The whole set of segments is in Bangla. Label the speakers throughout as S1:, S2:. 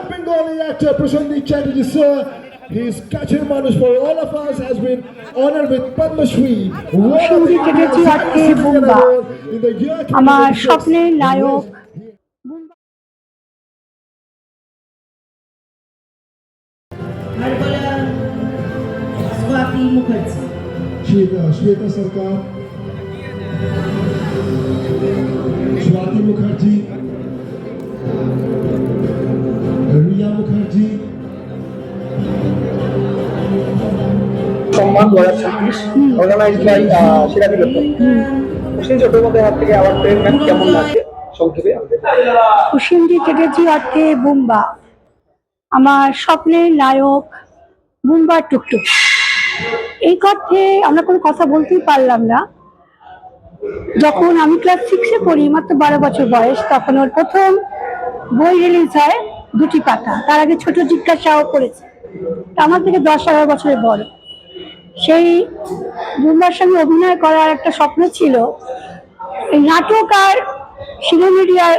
S1: Bengali actor Prasandeep Chatterjee, sir. His Kachir Manush for all of us has been honored with Padma Shri.
S2: Prosenjit Chatterjee আজকে বুম্বা আমার স্বপ্নের নায়ক
S1: Shweta Sarkar, Swati Mukherjee, Riya Mukherjee.
S3: সম্মান 2026 অর্গানাইজড বাই শিরানি দত্ত। প্রসেনজিৎ চট্টোপাধ্যায়ের হাত থেকে অ্যাওয়ার্ড পেলেন, ম্যাম কেমন লাগছে সংক্ষেপে?
S2: প্রসেনজিৎ চ্যাটার্জি আজকে বুম্বা আমার স্বপ্নের নায়ক বুম্বা টুকটুক। এই কথা আমরা কোনো কথা বলতেই পারলাম না। যখন আমি ক্লাস 6-এ পড়ি, মাত্র 12 বছর বয়স, তখন ওর প্রথম বই রিলিজ হয় দুটি পাতা। তার আগে ছোট জিজ্ঞাসাও করেছে। আমার থেকে 10-11 বছরের বড়। সেই বুম্বার সঙ্গে অভিনয় করার একটা স্বপ্ন ছিল। এই নাটক আর সিনে মিডিয়ার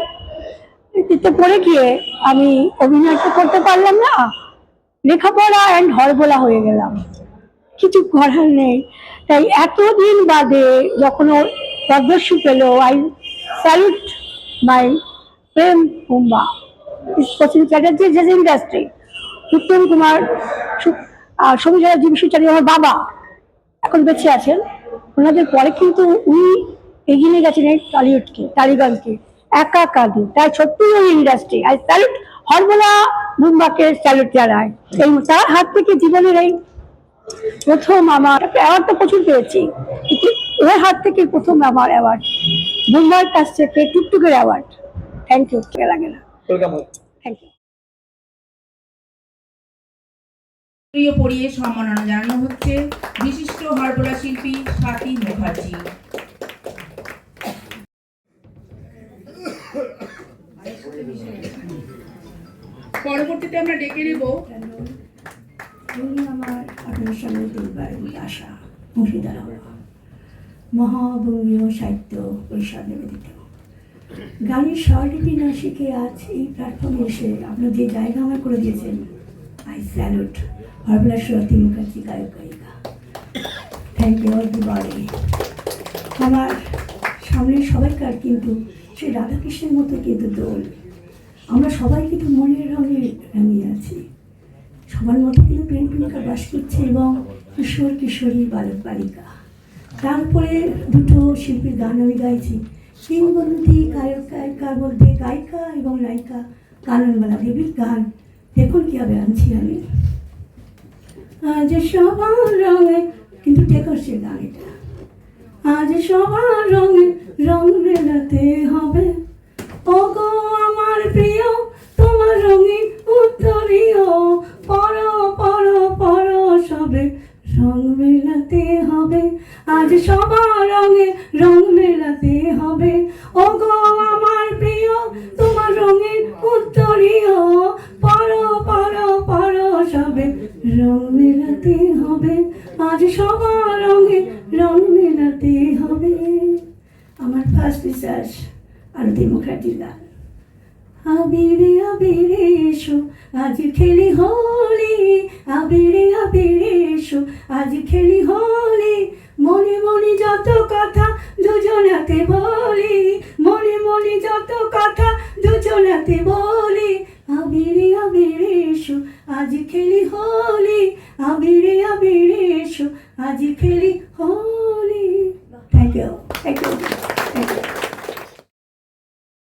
S2: পড়ে গিয়ে আমি অভিনয়টা করতে পারলাম না, লেখাপড়া অ্যান্ড হরবোলা হয়ে গেলাম, কিছু করার নেই। তাই এতদিন বাদে যখন ও পদ্মশ্রী পেল, আই স্যালুট মাই প্রেম বুম্বা। প্রসেনজিৎ চ্যাটার্জি যে ইন্ডাস্ট্রি, উত্তম কুমার, সৌমিত্র চ্যাটার্জি আমার বাবা এখন বেঁচে আছেন, ওনাদের পরে কিন্তু উনি এগিয়ে গেছেন এই টলিউডকে, টালিগঞ্জকে একা কাঁদে। তাই সত্যি ওই ইন্ডাস্ট্রি আই স্যালুট, হরবোলা বুম্বাকে স্যালুট জানায়। এই তার হাত থেকে জীবনের এই প্রথম আমার অ্যাওয়ার্ড তো প্রচুর পেয়েছি, কিন্তু ওর হাত থেকে প্রথম আমার অ্যাওয়ার্ড, বুম্বার কাছ থেকে টুকটুকের অ্যাওয়ার্ড। থ্যাংক ইউ, লাগে না, থ্যাংক ইউ।
S4: প্রিয় পড়িয়ে সম্মাননা জানানো হচ্ছে বিশিষ্ট হরবোলা শিল্পী স্বাতী মুখার্জি। পরবর্তীতে আমরা ডেকে নেব
S2: আমার আপনার সঙ্গে দুর্বার আশা মুর্শিদার মহাবঙ্গীয় সাহিত্য পরিষদ নিবেদিত গানের স্বরলিপি না শিখে আজ এই প্ল্যাটফর্মে এসে আপনার যে জায়গা আমার করে দিয়েছেন, আই স্যালুট হরবোলা স্বাতী মুখার্জি গায়ক গায়িকা। Thank you everybody. আমার সামনে সবাইকার কিন্তু সেই রাধাকৃষ্ণের মতো কিন্তু দোল, আমরা সবাই কিন্তু মনের রঙে রাঙিয়ে আছি। সবার মধ্যে কিন্তু প্রেম প্রেমিকা বাস করছে এবং কিশোর কিশোরী বালক বালিকা। তারপরে দুটো শিল্পীর গান আমি গাইছি, কিংবদন্তি গায়ক গায়িকার মধ্যে গায়িকা এবং নায়িকা কাননবালা দেবীর গান। দেখুন কীভাবে আনছি আমি। আজ সবার রঙে, কিন্তু ডেকর্সের গান এটা। আজ সবার রঙে রং মেলাতে হবে, ওগো আমার প্রিয় তোমার রঙিন উত্তরীয়, পরো পরো পরো সবে রং মেলাতে হবে। আজ সবার রঙে রং মেলাতে হবে, ওগো আমার প্রিয় তোমার রঙিন উত্তরীয়, পরো পরো পরো সবে রং মেলাতে হবে। আজ সবার রঙে রং মেলাতে হবে। আমার ফার্স্ট রিসার্চ আরতি মুখার্জির গান। আবিরে আবিরে এসো আজ খেলি হোলি, আবিরে আবিরে এসো আজ খেলি হোলি, মনে মনে যত কথা দুজনাতে বলি, মনে মনে যত কথা দুজনাতে বলি, আবিরে আবিরে এসো আজ খেলি হোলি, আবিরে আবিরে এসো আজ খেলি Holi. Thank you, thank you, thank you.